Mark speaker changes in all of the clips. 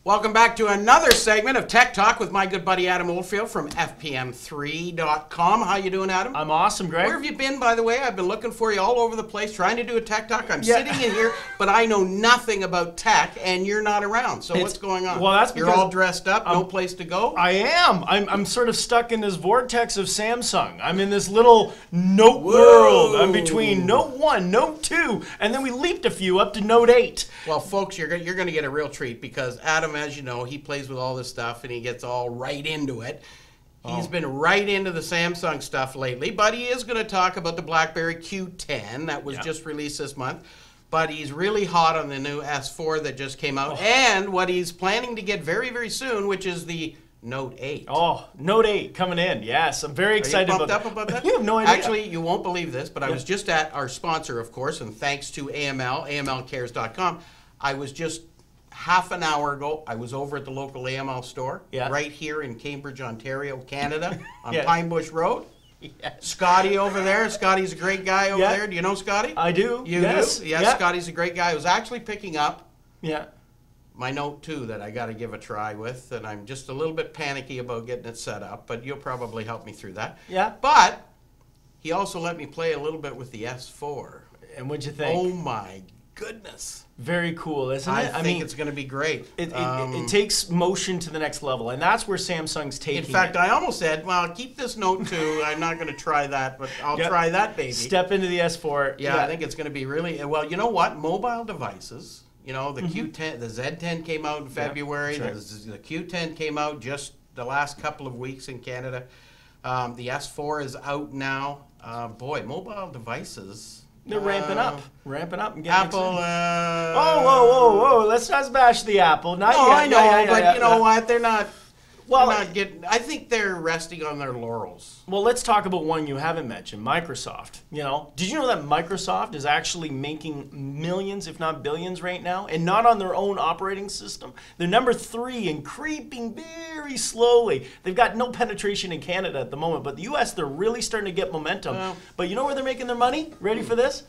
Speaker 1: Welcome back to another segment of Tech Talk with my good buddy Adam Oldfield from FPM3.com. How you doing, Adam?
Speaker 2: I'm awesome, Greg.
Speaker 1: Where have you been, by the way? I've been looking for you all over the place, trying to do a Tech Talk. I'm sitting in here, but I know nothing about tech, and you're not around. So what's going on?
Speaker 2: Well, that's because
Speaker 1: you're all dressed up, no place to go?
Speaker 2: I am. I'm sort of stuck in this vortex of Samsung. I'm in this little Note world. I'm between Note 1, Note 2, and then we leaped a few up to Note 8.
Speaker 1: Well, folks, you're going to get a real treat because Adam, as you know, he plays with all this stuff and he gets all right into it. He's been right into the Samsung stuff lately, but he is going to talk about the Blackberry Q10 that was just released this month. But he's really hot on the new S4 that just came out and what he's planning to get very, very soon, which is the Note 8.
Speaker 2: Oh, Note 8 coming in. Yes, I'm very excited
Speaker 1: about that.
Speaker 2: You have no idea.
Speaker 1: Actually, you won't believe this, but I was just at our sponsor, of course, and thanks to AML, AMLcares.com. I was just half an hour ago, I was over at the local AML store, right here in Cambridge, Ontario, Canada, on Pine Bush Road. Scotty over there. Scotty's a great guy over there. Do you know Scotty?
Speaker 2: I do.
Speaker 1: You do? Yes, Scotty's a great guy. I was actually picking up my Note 2 that I got to give a try with, and I'm just a little bit panicky about getting it set up, but you'll probably help me through that.
Speaker 2: Yeah.
Speaker 1: But he also let me play a little bit with the S4.
Speaker 2: And what'd you think?
Speaker 1: Oh my goodness.
Speaker 2: Very cool, isn't it?
Speaker 1: I think it's going to be great.
Speaker 2: It takes motion to the next level, and that's where Samsung's taking it.
Speaker 1: In fact, I almost said, well, keep this Note 2. I'm not going to try that, but I'll try that, baby.
Speaker 2: Step into the S4.
Speaker 1: Yeah, I think it's going to be really, well, you know what? Mobile devices, you know, the Q10, the Z10 came out in February. The Q10 came out just the last couple of weeks in Canada. The S4 is out now. Boy, mobile devices.
Speaker 2: They're ramping up and getting
Speaker 1: Apple.
Speaker 2: Whoa! Let's not bash the Apple. Not yet.
Speaker 1: I know, but you know what? They're not. Well, they're not getting. I think they're resting on their laurels.
Speaker 2: Well, let's talk about one you haven't mentioned, Microsoft. You know, did you know that Microsoft is actually making millions, if not billions, right now, and not on their own operating system? They're number 3 and creeping very slowly. They've got no penetration in Canada at the moment, but the U.S. they're really starting to get momentum. Well, but you know where they're making their money? Ready for this?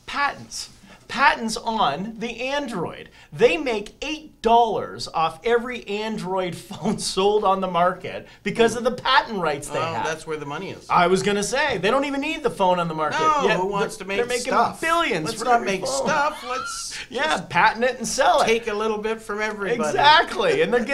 Speaker 2: Patents. Patents on the Android. They make $8 off every Android phone sold on the market because of the patent rights they have.
Speaker 1: That's where the money is.
Speaker 2: I was going to say, they don't even need the phone on the market.
Speaker 1: No, who wants to make
Speaker 2: They're making
Speaker 1: stuff?
Speaker 2: billions.
Speaker 1: Let's not make stuff. Let's
Speaker 2: patent it and sell it.
Speaker 1: Take a little bit from everybody.
Speaker 2: Exactly, and they're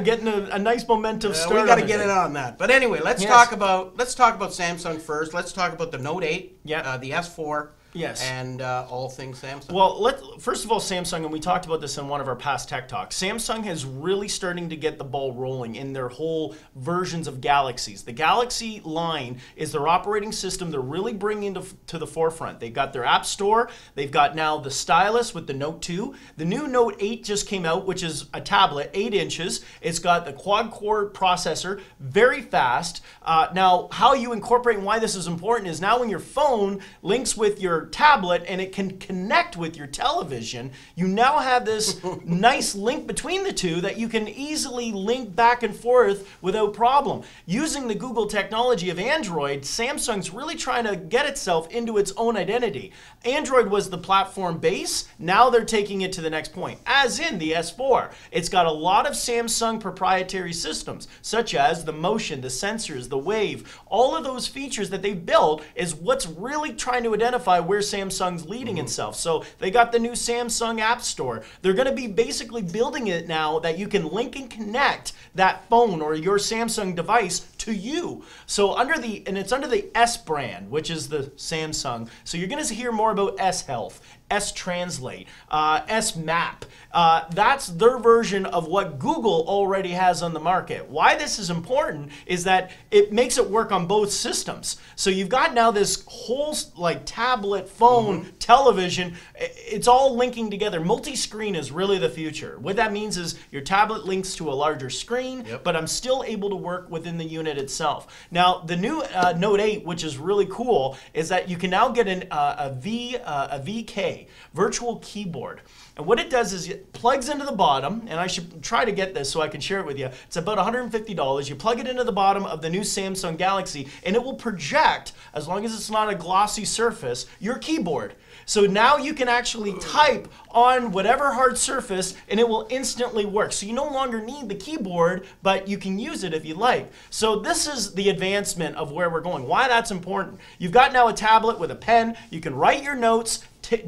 Speaker 2: getting a nice momentum start.
Speaker 1: We got to get it on that. But anyway, let's talk about Samsung first. Let's talk about the Note 8, the S4.
Speaker 2: Yes.
Speaker 1: And all things Samsung.
Speaker 2: Well, first of all, Samsung, and we talked about this in one of our past Tech Talks, Samsung is really starting to get the ball rolling in their whole versions of Galaxies. The Galaxy line is their operating system they're really bringing to the forefront. They've got their App Store. They've got now the stylus with the Note 2. The new Note 8 just came out, which is a tablet, 8 inches. It's got the quad-core processor, very fast. Now, how you incorporate and why this is important is now when your phone links with your tablet and it can connect with your television, you now have this nice link between the two that you can easily link back and forth without problem. Using the Google technology of Android, Samsung's really trying to get itself into its own identity. Android was the platform base, now they're taking it to the next point, as in the S4. It's got a lot of Samsung proprietary systems, such as the motion, the sensors, the wave, all of those features that they've built is what's really trying to identify where Samsung's leading itself. So they got the new Samsung App Store. They're going to be basically building it now that you can link and connect that phone or your Samsung device to you. So it's under the S brand, which is the Samsung. So you're going to hear more about S Health, S Translate, S Map. That's their version of what Google already has on the market. Why this is important is that it makes it work on both systems. So you've got now this whole tablet, phone, television. It's all linking together. Multi-screen is really the future. What that means is your tablet links to a larger screen, but I'm still able to work within the unit unit itself. Now, the new Note 8, which is really cool, is that you can now get a VK, virtual keyboard. And what it does is it plugs into the bottom, and I should try to get this so I can share it with you. It's about $150. You plug it into the bottom of the new Samsung Galaxy, and it will project, as long as it's not a glossy surface, your keyboard. So now you can actually type on whatever hard surface, and it will instantly work. So you no longer need the keyboard, but you can use it if you like. So this is the advancement of where we're going. Why that's important. You've got now a tablet with a pen. You can write your notes,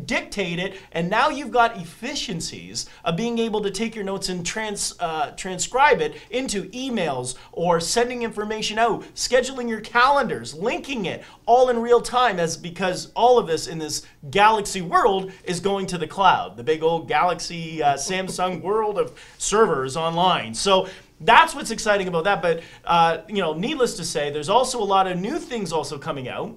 Speaker 2: dictate it, and now you've got efficiencies of being able to take your notes and transcribe it into emails or sending information out, scheduling your calendars, linking it all in real time, because all of this in this Galaxy world is going to the cloud, the big old Galaxy Samsung world of servers online. So that's what's exciting about that. But needless to say, there's also a lot of new things also coming out.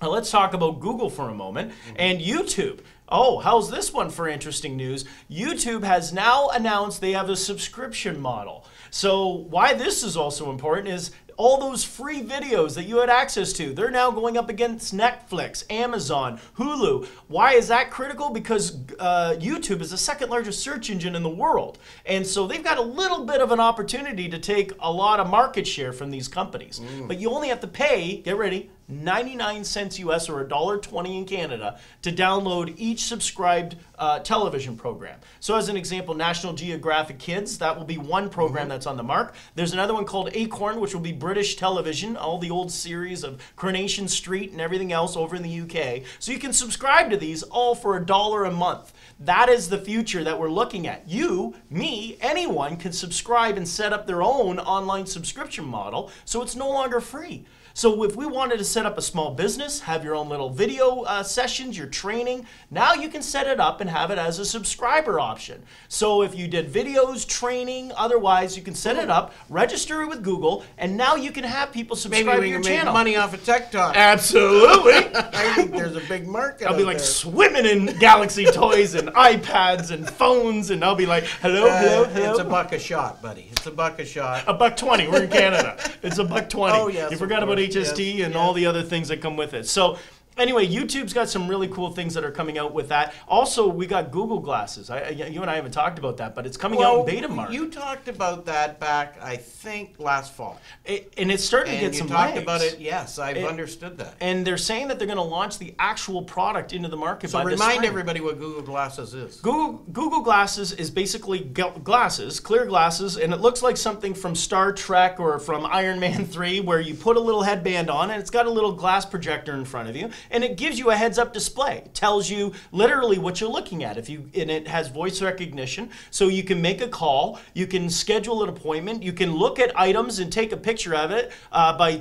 Speaker 2: Now let's talk about Google for a moment and YouTube. Oh, how's this one for interesting news? YouTube has now announced they have a subscription model. So why this is also important is all those free videos that you had access to, they're now going up against Netflix, Amazon, Hulu. Why is that critical? Because YouTube is the second largest search engine in the world. And so they've got a little bit of an opportunity to take a lot of market share from these companies. But you only have to pay, get ready, 99 cents US or $1.20 in Canada to download each subscribed television program. So as an example, National Geographic Kids, that will be one program that's on the mark. There's another one called Acorn, which will be British television, all the old series of Coronation Street and everything else over in the UK. So you can subscribe to these all for $1 a month. That is the future that we're looking at. You, me, anyone can subscribe and set up their own online subscription model, so it's no longer free. So if we wanted to set up a small business, have your own little video sessions, your training, now you can set it up and have it as a subscriber option. So if you did videos, training, otherwise you can set it up, register it with Google, and now you can have people subscribe to your channel.
Speaker 1: Maybe we can make money off of TikTok.
Speaker 2: Absolutely.
Speaker 1: I think there's a big market
Speaker 2: I'll be like swimming in Galaxy toys and iPads and phones, and I'll be like, hello, hello, hello.
Speaker 1: It's $1 a shot, buddy. It's $1 a shot.
Speaker 2: $1.20. We're in Canada. It's $1.20.
Speaker 1: Oh, yes,
Speaker 2: you forgot about HST and all the other things that come with it. So anyway, YouTube's got some really cool things that are coming out with that. Also, we got Google Glasses. You and I haven't talked about that, but it's coming out in beta market.
Speaker 1: You talked about that back, I think, last fall.
Speaker 2: And it's starting to get some legs.
Speaker 1: And you talked about it, yes, I've understood that.
Speaker 2: And they're saying that they're going to launch the actual product into the market by this spring.
Speaker 1: So remind everybody what Google Glasses is.
Speaker 2: Google Glasses is basically glasses, clear glasses, and it looks like something from Star Trek or from Iron Man 3, where you put a little headband on and it's got a little glass projector in front of you. And it gives you a heads-up display. It tells you literally what you're looking at. And it has voice recognition, so you can make a call, you can schedule an appointment, you can look at items and take a picture of it.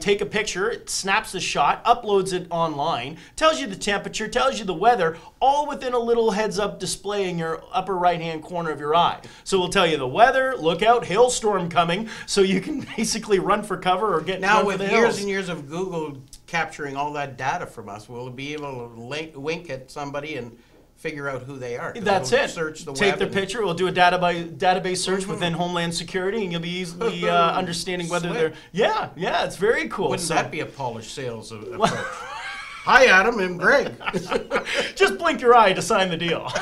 Speaker 2: Take a picture, it snaps the shot, uploads it online, tells you the temperature, tells you the weather, all within a little heads-up display in your upper right-hand corner of your eye. So we'll tell you the weather, look out, hailstorm coming, so you can basically run for cover or get
Speaker 1: now with years and years of Google capturing all that data from us, we'll be able to wink at somebody and figure out who they are.
Speaker 2: That's it.
Speaker 1: Search the
Speaker 2: Take
Speaker 1: web
Speaker 2: their picture. We'll do a database search within Homeland Security, and you'll be easily understanding whether they're. Yeah, it's very cool.
Speaker 1: Wouldn't that be a polished sales approach? Hi, Adam and Greg.
Speaker 2: Just blink your eye to sign the deal.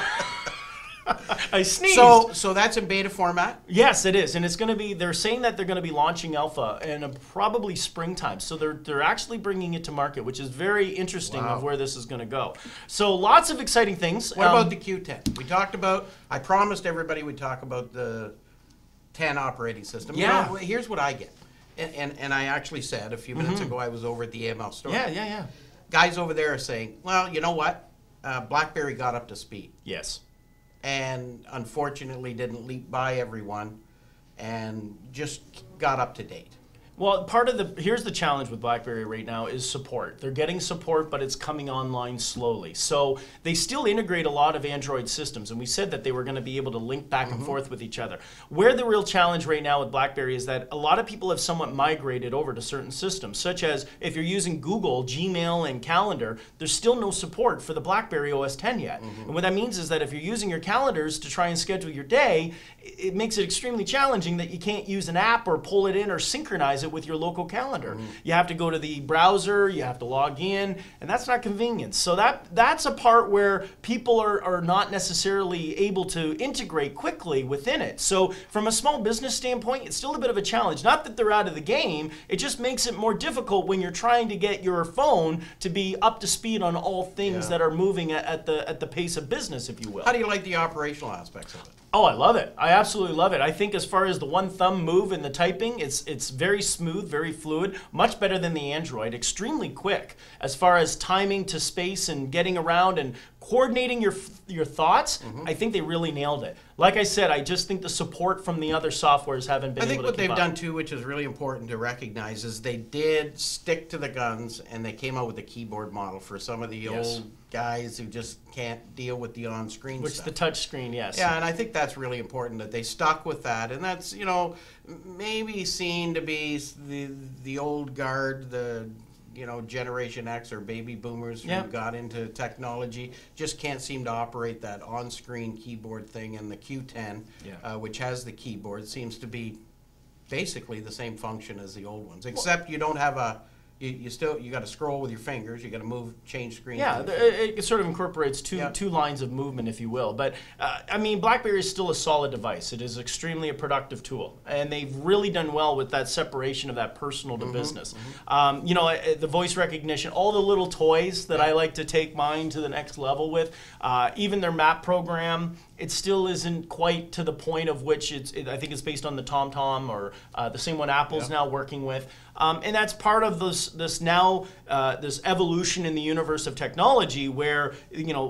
Speaker 2: I sneezed.
Speaker 1: So that's in beta format?
Speaker 2: Yes, it is, and it's going to be. They're saying that they're going to be launching alpha in probably springtime. So they're actually bringing it to market, which is very interesting of where this is going to go. So lots of exciting things.
Speaker 1: What about the Q10? We talked about. I promised everybody we'd talk about the 10 operating system.
Speaker 2: Yeah.
Speaker 1: You know, here's what I get, and I actually said a few minutes ago I was over at the AML store.
Speaker 2: Yeah.
Speaker 1: Guys over there are saying, well, you know what? BlackBerry got up to speed.
Speaker 2: Yes.
Speaker 1: And unfortunately didn't leap by everyone and just got up to date.
Speaker 2: Well, here's the challenge with BlackBerry right now is support. They're getting support, but it's coming online slowly. So they still integrate a lot of Android systems, and we said that they were going to be able to link back and forth with each other. Where the real challenge right now with BlackBerry is that a lot of people have somewhat migrated over to certain systems, such as if you're using Google, Gmail, and Calendar, there's still no support for the BlackBerry OS X yet. And what that means is that if you're using your calendars to try and schedule your day, it makes it extremely challenging that you can't use an app or pull it in or synchronize it with your local calendar. You have to go to the browser, you have to log in, and that's not convenient. So that's a part where people are not necessarily able to integrate quickly within it. So from a small business standpoint, it's still a bit of a challenge. Not that they're out of the game, it just makes it more difficult when you're trying to get your phone to be up to speed on all things that are moving at the pace of business, if you will.
Speaker 1: How do you like the operational aspects of it?
Speaker 2: Oh, I love it. I absolutely love it. I think as far as the one thumb move in the typing, it's very smooth, very fluid, much better than the Android, extremely quick as far as timing to space and getting around and coordinating your thoughts. I think they really nailed it. Like I said, I just think the support from the other softwares haven't been able to keep up.
Speaker 1: I think what they've done too, which is really important to recognize, is they did stick to the guns and they came out with a keyboard model for some of the old guys who just can't deal with the on-screen stuff.
Speaker 2: Which the touch screen, yes.
Speaker 1: Yeah, and I think that's really important that they stuck with that, and that's, you know, maybe seen to be the old guard, the Generation X or baby boomers who got into technology just can't seem to operate that on-screen keyboard thing. And the Q10, which has the keyboard, seems to be basically the same function as the old ones, except you don't have a. You got to scroll with your fingers. You got to change screens.
Speaker 2: Yeah, it sort of incorporates two lines of movement, if you will. But I mean, BlackBerry is still a solid device. It is extremely a productive tool, and they've really done well with that separation of that personal to business. The voice recognition, all the little toys that I like to take mine to the next level with. Even their map program. It still isn't quite to the point of which I think it's based on the TomTom or the same one Apple's now working with. And that's part of this evolution in the universe of technology where,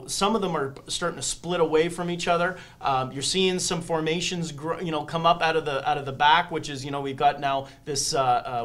Speaker 2: some of them are starting to split away from each other. You're seeing some formations, come up out of the back, which is, we've got now this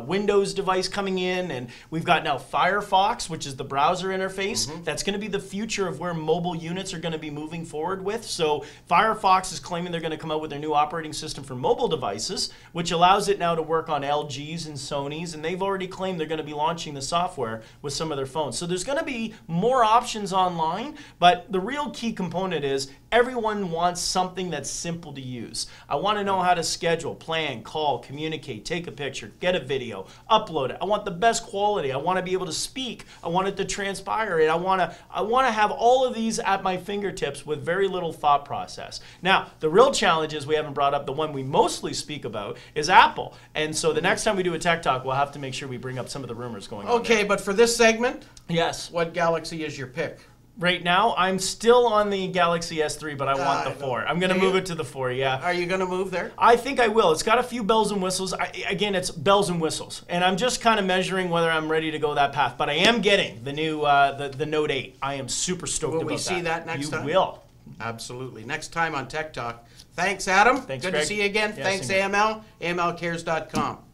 Speaker 2: Windows device coming in, and we've got now Firefox, which is the browser interface. That's going to be the future of where mobile units are going to be moving forward with. So Firefox is claiming they're going to come out with their new operating system for mobile devices, which allows it now to work on LGs and Sonys, and they've already claimed they're going to be launching the software with some of their phones. So there's going to be more options online, but the real key component is everyone wants something that's simple to use. I want to know how to schedule, plan, call, communicate, take a picture, get a video, upload it. I want the best quality. I want to be able to speak. I want it to transpire it. I want to have all of these at my fingertips with very little thought process. Now, the real challenge is we haven't brought up the one we mostly speak about is Apple. And so the next time we do a Tech Talk, we'll have to make sure we bring up some of the rumors going on.
Speaker 1: Okay, but for this segment,
Speaker 2: yes,
Speaker 1: what Galaxy is your pick?
Speaker 2: Right now, I'm still on the Galaxy S3, but I want the 4. I'm going to move it to the 4, yeah.
Speaker 1: Are you going to move there?
Speaker 2: I think I will. It's got a few bells and whistles. Again, it's bells and whistles. And I'm just kind of measuring whether I'm ready to go that path. But I am getting the new the Note 8. I am super stoked about that.
Speaker 1: Will we see that next time?
Speaker 2: You will.
Speaker 1: Absolutely. Next time on Tech Talk. Thanks, Adam.
Speaker 2: Thanks,
Speaker 1: Good
Speaker 2: Greg.
Speaker 1: to see you again.
Speaker 2: Yeah,
Speaker 1: Thanks, AML. AMLcares.com.